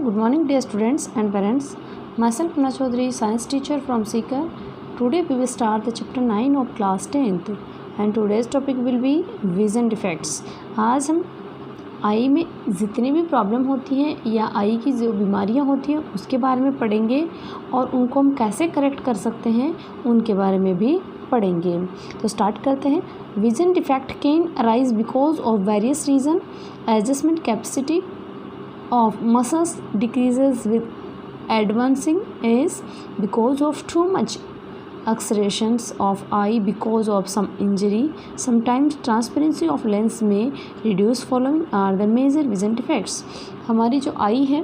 good morning dear students and parents. Myself Muna Chaudhary, science teacher from Seeker. Today we will start the chapter 9 of class 10th and today's topic will be vision defects. आज हम आई में जितनी भी problem होती हैं या आई की जो बीमारियां होती हैं उसके बारे में पढ़ेंगे और उनको हम कैसे करेक्ट कर सकते हैं उनके बारे में भी पढ़ेंगे। तो स्टार्ट करते हैं। Vision defect can arise because of various reason. Adjustment capacity of muscles decreases with advancing age because of too much exertions of eye because of some injury. Sometimes transparency of lens may reduce. Following are the major vision defects. हमारी जो आई है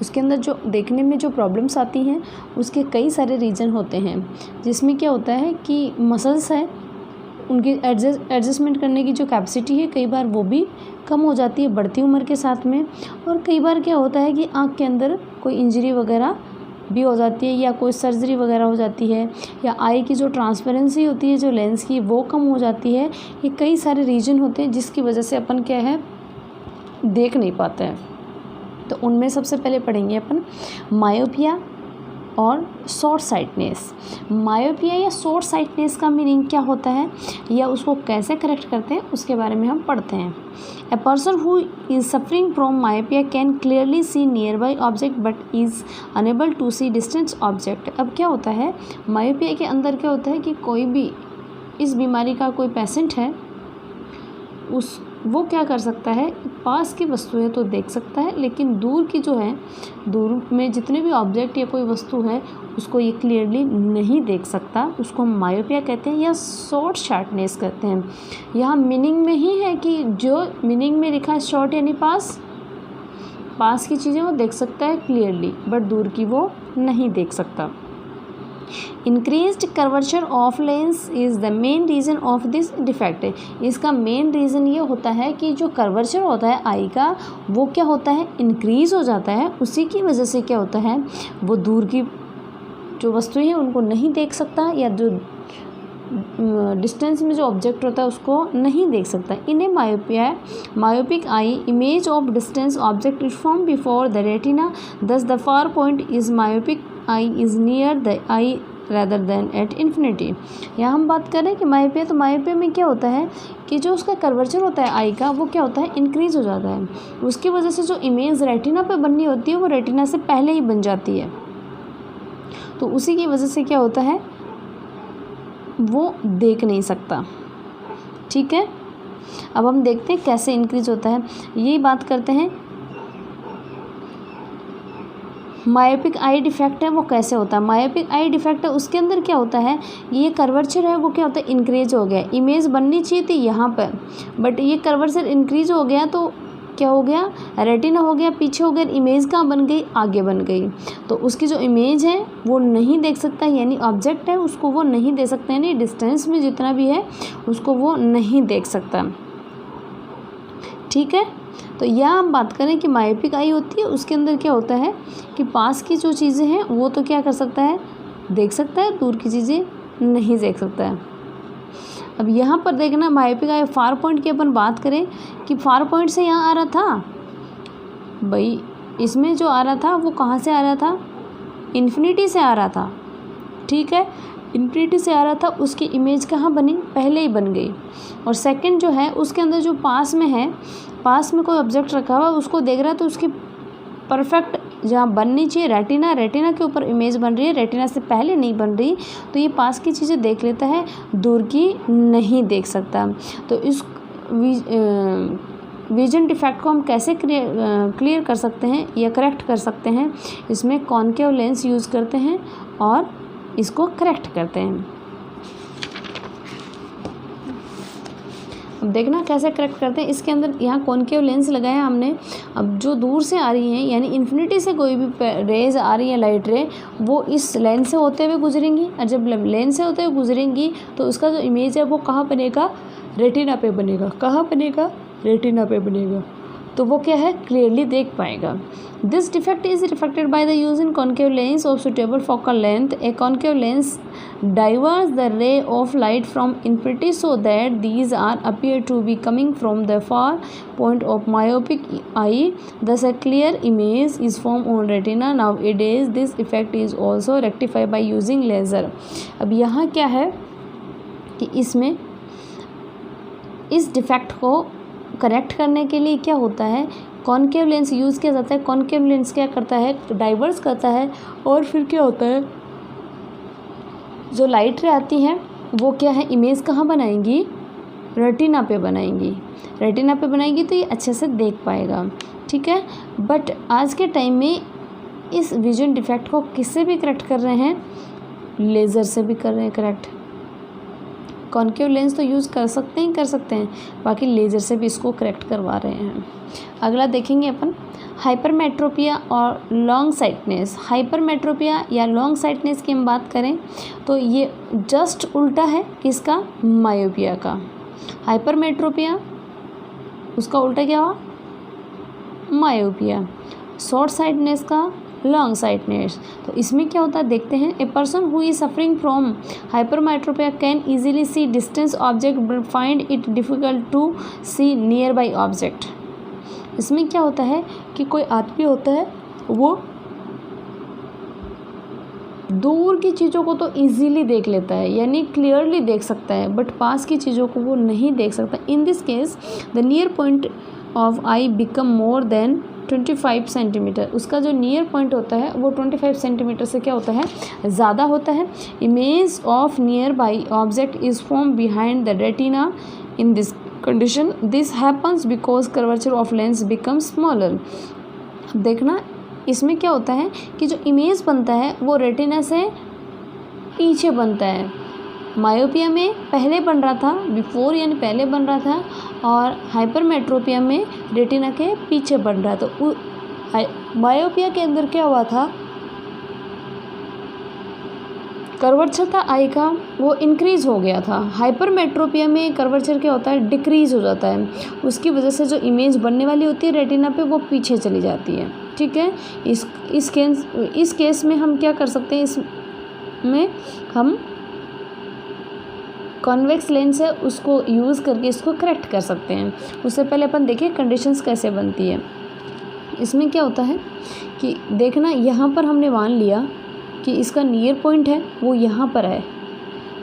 उसके अंदर जो देखने में जो problems आती हैं उसके कई सारे रीज़न होते हैं, जिसमें क्या होता है कि मसल्स है उनकी एडजस्टमेंट करने की जो कैपेसिटी है कई बार वो भी कम हो जाती है बढ़ती उम्र के साथ में। और कई बार क्या होता है कि आँख के अंदर कोई इंजरी वगैरह भी हो जाती है या कोई सर्जरी वगैरह हो जाती है या आई की जो ट्रांसपेरेंसी होती है जो लेंस की वो कम हो जाती है। ये कई सारे रीजन होते हैं जिसकी वजह से अपन क्या है देख नहीं पाते हैं। तो उनमें सबसे पहले पढ़ेंगे अपन मायोपिया और शॉर्ट साइटनेस। मायोपिया या शॉर्ट साइटनेस का मीनिंग क्या होता है या उसको कैसे करेक्ट करते हैं उसके बारे में हम पढ़ते हैं। A person who is suffering from myopia can clearly see nearby object but is unable to see distance object. अब क्या होता है मायोपिया के अंदर क्या होता है कि कोई भी इस बीमारी का कोई पेशेंट है वो क्या कर सकता है पास की वस्तुएं तो देख सकता है लेकिन दूर की जो है दूर में जितने भी ऑब्जेक्ट या कोई वस्तु है उसको ये क्लियरली नहीं देख सकता। उसको हम मायोपिया कहते हैं या शॉर्ट शार्टनेस कहते हैं। यहाँ मीनिंग में ही है कि जो मीनिंग में लिखा है शॉर्ट यानी पास की चीज़ें वो देख सकता है क्लियरली बट दूर की वो नहीं देख सकता। Increased curvature of lens is the main reason of this defect. इसका मेन रीज़न ये होता है कि जो कर्वेचर होता है आई का वो क्या होता है इंक्रीज़ हो जाता है। उसी की वजह से क्या होता है वो दूर की जो वस्तुएं हैं उनको नहीं देख सकता या जो डिस्टेंस में जो ऑब्जेक्ट होता है उसको नहीं देख सकता। In a myopic eye image of distance object is form before the retina, thus the far point is myopic eye is near the eye rather than at infinity. यहाँ हम बात करें कि मायोपिया तो मायोपिया में क्या होता है कि जो उसका कर्वेचर होता है आई का वो क्या होता है इंक्रीज़ हो जाता है। उसकी वजह से जो इमेज रेटिना पे बननी होती है वो रेटिना से पहले ही बन जाती है। तो उसी की वजह से क्या होता है वो देख नहीं सकता। ठीक है, अब हम देखते हैं कैसे इंक्रीज होता है। यही बात करते हैं मायोपिक आई डिफेक्ट है वो कैसे होता है। मायोपिक आई डिफेक्ट है उसके अंदर क्या होता है ये कर्वेचर है वो क्या होता है इंक्रीज हो गया। इमेज बननी चाहिए थी यहाँ पर बट ये कर्वेचर इंक्रीज हो गया तो क्या हो गया रेटिना हो गया पीछे हो गया, इमेज कहाँ बन गई आगे बन गई। तो उसकी जो इमेज है वो नहीं देख सकता यानी ऑब्जेक्ट है उसको वो नहीं देख सकता यानी डिस्टेंस में जितना भी है उसको वो नहीं देख सकता। ठीक है, तो यह हम बात करें कि मायोपिक आई होती है उसके अंदर क्या होता है कि पास की जो चीज़ें हैं वो तो क्या कर सकता है देख सकता है, दूर की चीज़ें नहीं देख सकता है। अब यहाँ पर देखना मायोपिक आई फार पॉइंट की अपन बात करें कि फार पॉइंट से यहाँ आ रहा था भाई, इसमें जो आ रहा था वो कहाँ से आ रहा था इन्फिनिटी से आ रहा था। ठीक है, इन्फिनिटी से आ रहा था उसकी इमेज कहाँ बनी पहले ही बन गई। और सेकंड जो है उसके अंदर जो पास में है पास में कोई ऑब्जेक्ट रखा हुआ उसको देख रहा है तो उसकी परफेक्ट जहाँ बननी चाहिए रेटिना के ऊपर इमेज बन रही है, रेटिना से पहले नहीं बन रही तो ये पास की चीज़ें देख लेता है दूर की नहीं देख सकता। तो इस विजन डिफेक्ट को हम कैसे क्लियर कर सकते हैं या करेक्ट कर सकते हैं, इसमें कॉनकेव लेंस यूज़ करते हैं और इसको करेक्ट करते हैं। अब देखना कैसे करेक्ट करते हैं। इसके अंदर यहाँ कॉनकेव लेंस लगाया हमने। अब जो दूर से आ रही हैं यानी इन्फिनिटी से कोई भी रेज आ रही है लाइट रे वो इस लेंस से होते हुए गुजरेंगी और जब लेंस से होते हुए गुजरेंगी तो उसका जो इमेज है वो कहाँ बनेगा रेटिना पे बनेगा। कहाँ बनेगा रेटिना पे बनेगा। तो वो क्या है, क्लियरली देख पाएगा। This defect is reflected by the use in concave lens of suitable focal length. A concave lens diverts the ray of light from infinity so that these are appear to be coming from the far point of myopic eye. Thus a clear image is formed on retina. Nowadays this effect is also rectified by using laser. अब यहाँ क्या है कि इसमें इस defect को correct करने के लिए क्या होता है, कॉन्केव लेंस यूज़ किया जाता है। कॉन्केव लेंस क्या करता है, डाइवर्स करता है, और फिर क्या होता है, जो लाइट रे आती है वो क्या है, इमेज कहाँ बनाएंगी, रेटिना पे बनाएंगी। रेटिना पे बनाएंगी तो ये अच्छे से देख पाएगा, ठीक है। बट आज के टाइम में इस विजन डिफेक्ट को किससे भी करेक्ट कर रहे हैं, लेज़र से भी कर रहे हैं करेक्ट। कॉन्केव लेंस तो यूज़ कर सकते हैं, बाकी लेज़र से भी इसको करेक्ट करवा रहे हैं। अगला देखेंगे अपन, हाइपरमेट्रोपिया और लॉन्ग साइटनेस। हाइपरमेट्रोपिया या लॉन्ग साइटनेस की हम बात करें तो ये जस्ट उल्टा है किसका, मायोपिया का। हाइपरमेट्रोपिया उसका उल्टा क्या हुआ, मायोपिया। शॉर्ट साइटनेस का लॉन्ग साइटनेस। तो इसमें क्या होता है देखते हैं। A person who is suffering from hypermetropia can easily see distance object but find it difficult to see nearby object. इसमें क्या होता है कि कोई आदमी होता है वो दूर की चीज़ों को तो इजीली देख लेता है, यानी क्लियरली देख सकता है, बट पास की चीज़ों को वो नहीं देख सकता। In this case the near point of I become more than 25 centimetre. उसका जो नियर पॉइंट होता है वो 25 सेंटीमीटर से क्या होता है, ज़्यादा होता है। Image of nearby object is form behind the retina. In this condition this happens because curvature of lens becomes smaller। देखना इसमें क्या होता है कि जो इमेज बनता है वो रेटिना से पीछे बनता है। मायोपिया में पहले बन रहा था, बिफोर यानी पहले बन रहा था, और हाइपरमेट्रोपिया में रेटिना के पीछे बन रहा था। तो मायोपिया के अंदर क्या हुआ था, कर्वेचर था आई का वो इंक्रीज़ हो गया था। हाइपरमेट्रोपिया में कर्वेचर क्या होता है, डिक्रीज़ हो जाता है। उसकी वजह से जो इमेज बनने वाली होती है रेटिना पे वो पीछे चली जाती है, ठीक है। इस केस में हम क्या कर सकते हैं, इसमें हम कॉन्वेक्स लेंस है उसको यूज़ करके इसको करेक्ट कर सकते हैं। उससे पहले अपन देखिए कंडीशंस कैसे बनती है। इसमें क्या होता है कि देखना यहाँ पर हमने मान लिया कि इसका नियर पॉइंट है वो यहाँ पर है,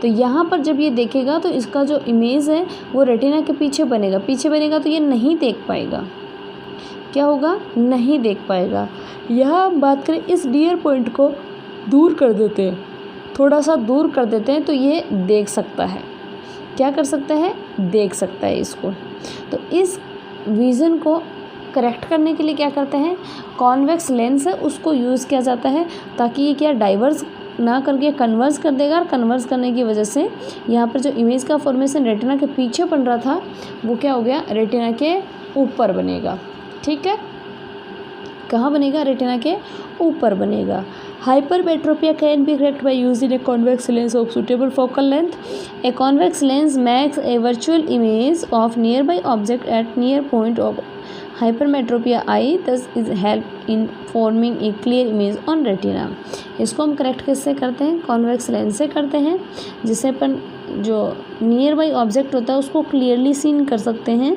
तो यहाँ पर जब ये देखेगा तो इसका जो इमेज है वो रेटिना के पीछे बनेगा तो ये नहीं देख पाएगा। क्या होगा, नहीं देख पाएगा। यह हम बात करें इस नियर पॉइंट को दूर कर देते हैं, थोड़ा सा दूर कर देते हैं तो ये देख सकता है। क्या कर सकता है, देख सकता है इसको। तो इस विज़न को करेक्ट करने के लिए क्या करते हैं, कॉन्वेक्स लेंस है उसको यूज़ किया जाता है, ताकि ये क्या डाइवर्स ना करके कन्वर्स कर देगा, और कन्वर्स करने की वजह से यहाँ पर जो इमेज का फॉर्मेशन रेटिना के पीछे बन रहा था वो क्या हो गया, रेटिना के ऊपर बनेगा, ठीक है। कहाँ बनेगा, रेटिना के ऊपर बनेगा। Hypermetropia can be correct by using a convex lens of suitable focal length. A convex lens makes a virtual image of nearby object at near point of hypermetropia eye, thus is help in forming a clear image on retina. इसको हम correct किससे करते हैं, convex lens से करते हैं, जिससे अपन जो नियर बाई ऑब्जेक्ट होता है उसको क्लियरली सीन कर सकते हैं,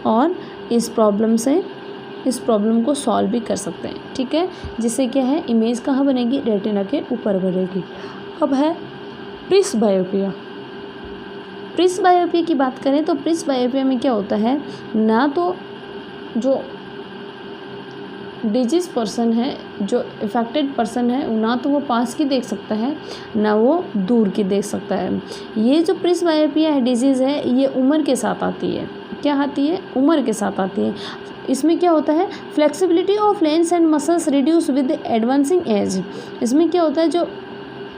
और इस प्रॉब्लम को सॉल्व भी कर सकते हैं, ठीक है। जिससे क्या है, इमेज कहाँ बनेगी, रेटिना के ऊपर बनेगी। अब है प्रिस्बायोपिया। प्रिस्बायोपिया की बात करें तो प्रिस्बायोपिया में क्या होता है, ना तो जो डिजीज पर्सन है, जो इफेक्टेड पर्सन है, ना तो वो पास की देख सकता है ना वो दूर की देख सकता है। ये जो प्रिस्बायोपिया है डिजीज़ है, ये उम्र के साथ आती है। क्या आती है, उम्र के साथ आती है। इसमें क्या होता है, flexibility of lens and muscles reduce with advancing as. इसमें क्या होता है, जो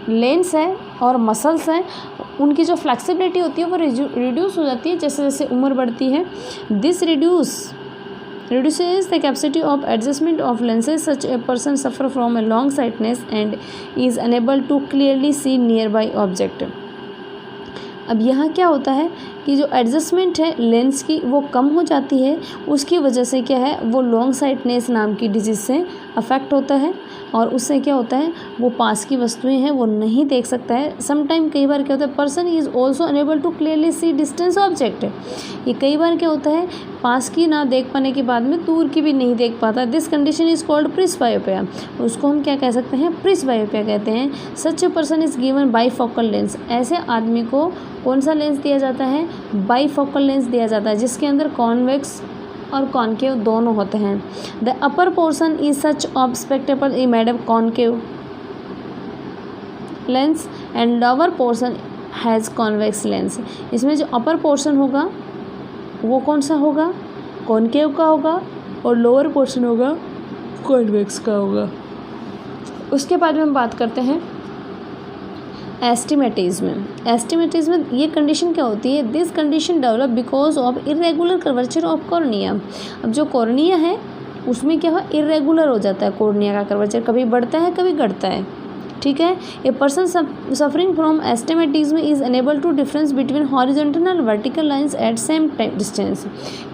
लेंस है और मसल्स हैं उनकी जो फ्लेक्सिबिलिटी होती है वो रिड्यूस हो जाती है जैसे जैसे उम्र बढ़ती है। This reduces the capacity of adjustment of lenses. Such a person suffer from a long sightedness and is unable to clearly see nearby object. अब यहाँ क्या होता है कि जो एडजस्टमेंट है लेंस की वो कम हो जाती है, उसकी वजह से क्या है वो लॉन्ग साइटनेस नाम की डिजीज़ से अफेक्ट होता है और उससे क्या होता है वो पास की वस्तुएं हैं वो नहीं देख सकता है। समटाइम कई बार क्या होता है person is also unable to clearly see distance object. ये कई बार क्या होता है पास की ना देख पाने के बाद में दूर की भी नहीं देख पाता। This condition is called presbyopia. उसको हम क्या कह सकते हैं, प्रिस्बायोपिया कहते हैं। Such a person is given bifocal lens. ऐसे आदमी को कौन सा लेंस दिया जाता है, बाईफोकल लेंस दिया जाता है, जिसके अंदर कॉन्वेक्स और कॉन्केव दोनों होते हैं। The upper portion is such of spectacle is made of concave lens and lower portion has convex lens. इसमें जो अपर पोर्शन होगा वो कौन सा होगा, कॉन्केव का होगा, और लोअर पोर्शन होगा कॉन्वेक्स का होगा। उसके बाद में हम बात करते हैं एस्टिमेटिज्म। एस्टिमेटिज्म ये कंडीशन क्या होती है, this condition develop because of irregular curvature of cornea. अब जो कॉर्निया है उसमें क्या हो, इरेगुलर हो जाता है कॉर्निया का कर्वेचर, कभी बढ़ता है कभी घटता है, ठीक है। A person suffering from astigmatism is unable to difference between horizontal and vertical lines at same distance.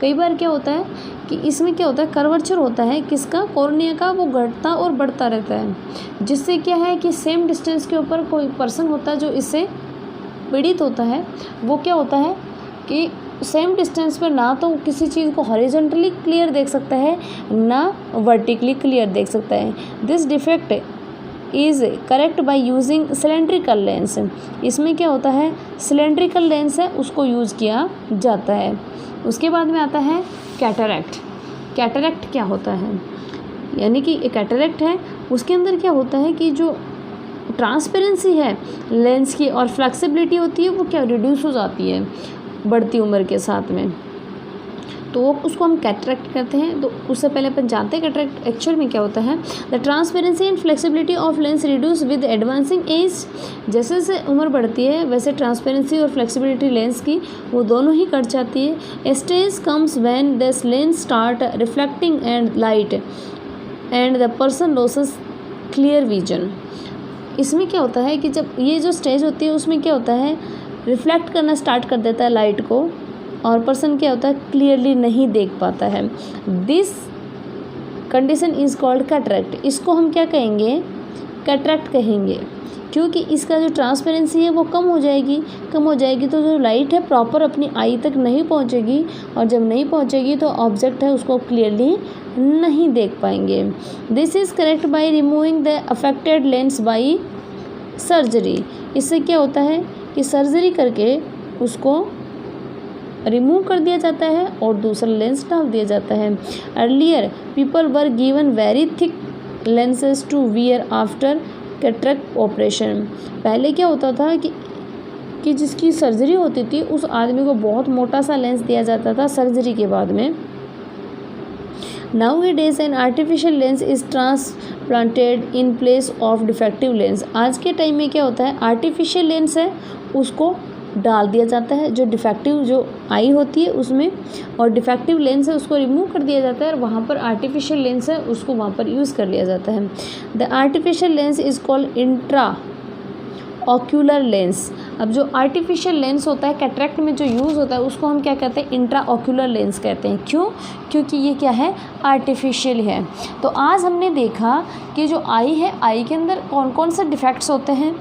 कई बार क्या होता है कि इसमें क्या होता है कर्वेचर होता है किसका, कॉर्निया का, वो घटता और बढ़ता रहता है, जिससे क्या है कि सेम डिस्टेंस के ऊपर कोई पर्सन होता है जो इससे पीड़ित होता है, वो क्या होता है कि सेम डिस्टेंस पर ना तो किसी चीज़ को हॉरिजॉन्टली क्लियर देख सकता है ना वर्टिकली क्लियर देख सकता है। This defect is correct by using cylindrical lens. इसमें क्या होता है सिलेंड्रिकल लेंस है उसको यूज़ किया जाता है। उसके बाद में आता है कैटरैक्ट। कैटरैक्ट क्या होता है, यानी कि एक कैटरैक्ट है उसके अंदर क्या होता है कि जो ट्रांसपेरेंसी है लेंस की और फ्लेक्सिबिलिटी होती है वो क्या रिड्यूस हो जाती है बढ़ती उम्र के साथ में, तो उसको हम कैटरैक्ट कहते हैं। तो उससे पहले अपन जानते हैं कैटरैक्ट एक्चुअल में क्या होता है। The transparency and flexibility of lens reduce with advancing as. जैसे जैसे उम्र बढ़ती है वैसे ट्रांसपेरेंसी और फ्लेक्सिबिलिटी लेंस की वो दोनों ही कट जाती है। A stage comes when this lens start reflecting and light and the person losses clear vision. इसमें क्या होता है कि जब ये जो स्टेज होती है उसमें क्या होता है रिफ्लेक्ट करना स्टार्ट कर देता है लाइट को और पर्सन क्या होता है क्लियरली नहीं देख पाता है। This condition is called cataract. इसको हम क्या कहेंगे, कैटरैक्ट कहेंगे, क्योंकि इसका जो ट्रांसपेरेंसी है वो कम हो जाएगी तो जो लाइट है प्रॉपर अपनी आई तक नहीं पहुंचेगी और जब नहीं पहुंचेगी तो ऑब्जेक्ट है उसको क्लियरली नहीं देख पाएंगे। This is correct by removing the affected lens by surgery. इससे क्या होता है कि सर्जरी करके उसको रिमूव कर दिया जाता है और दूसरा लेंस डाल दिया जाता है। Earlier people were given very thick lenses to wear after cataract operation. पहले क्या होता था कि जिसकी सर्जरी होती थी उस आदमी को बहुत मोटा सा लेंस दिया जाता था सर्जरी के बाद में। Nowadays an artificial lens is transplanted in place of defective lens। आज के टाइम में क्या होता है आर्टिफिशियल लेंस है उसको डाल दिया जाता है, जो डिफेक्टिव जो आई होती है उसमें, और डिफेक्टिव लेंस है उसको रिमूव कर दिया जाता है और वहाँ पर आर्टिफिशियल लेंस है उसको वहाँ पर यूज़ कर लिया जाता है। The artificial lens is called intra ocular lens. अब जो आर्टिफिशियल लेंस होता है कैटरैक्ट में जो यूज़ होता है उसको हम क्या कहते हैं इंट्रा ऑक्यूलर लेंस कहते हैं। क्यों, क्योंकि ये क्या है आर्टिफिशियल है। तो आज हमने देखा कि जो आई है आई के अंदर कौन कौन से डिफेक्ट्स होते हैं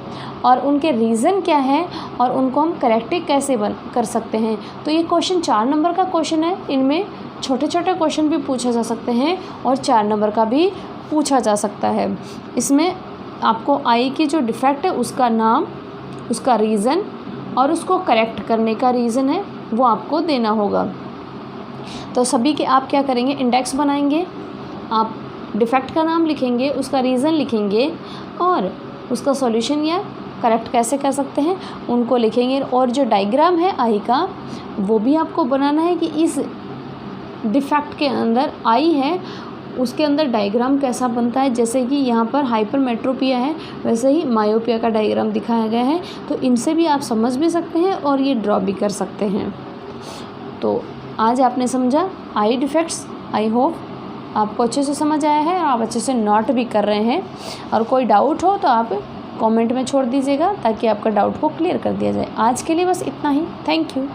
और उनके रीज़न क्या है और उनको हम करेक्ट कैसे कर सकते हैं। तो ये क्वेश्चन 4 नंबर का क्वेश्चन है, इनमें छोटे छोटे क्वेश्चन भी पूछे जा सकते हैं और 4 नंबर का भी पूछा जा सकता है। इसमें आपको आई की जो डिफेक्ट है उसका नाम, उसका रीज़न और उसको करेक्ट करने का रीज़न है वो आपको देना होगा। तो सभी के आप क्या करेंगे इंडेक्स बनाएंगे, आप डिफेक्ट का नाम लिखेंगे, उसका रीज़न लिखेंगे और उसका सॉल्यूशन या करेक्ट कैसे कर सकते हैं उनको लिखेंगे। और जो डायग्राम है आई का वो भी आपको बनाना है कि इस डिफेक्ट के अंदर आई है उसके अंदर डायग्राम कैसा बनता है। जैसे कि यहाँ पर हाइपरमेट्रोपिया है वैसे ही मायोपिया का डायग्राम दिखाया गया है, तो इनसे भी आप समझ भी सकते हैं और ये ड्रॉ भी कर सकते हैं। तो आज आपने समझा आई डिफेक्ट्स, आई होप आपको अच्छे से समझ आया है और आप अच्छे से नोट भी कर रहे हैं। और कोई डाउट हो तो आप कमेंट में छोड़ दीजिएगा ताकि आपका डाउट को क्लियर कर दिया जाए। आज के लिए बस इतना ही, थैंक यू।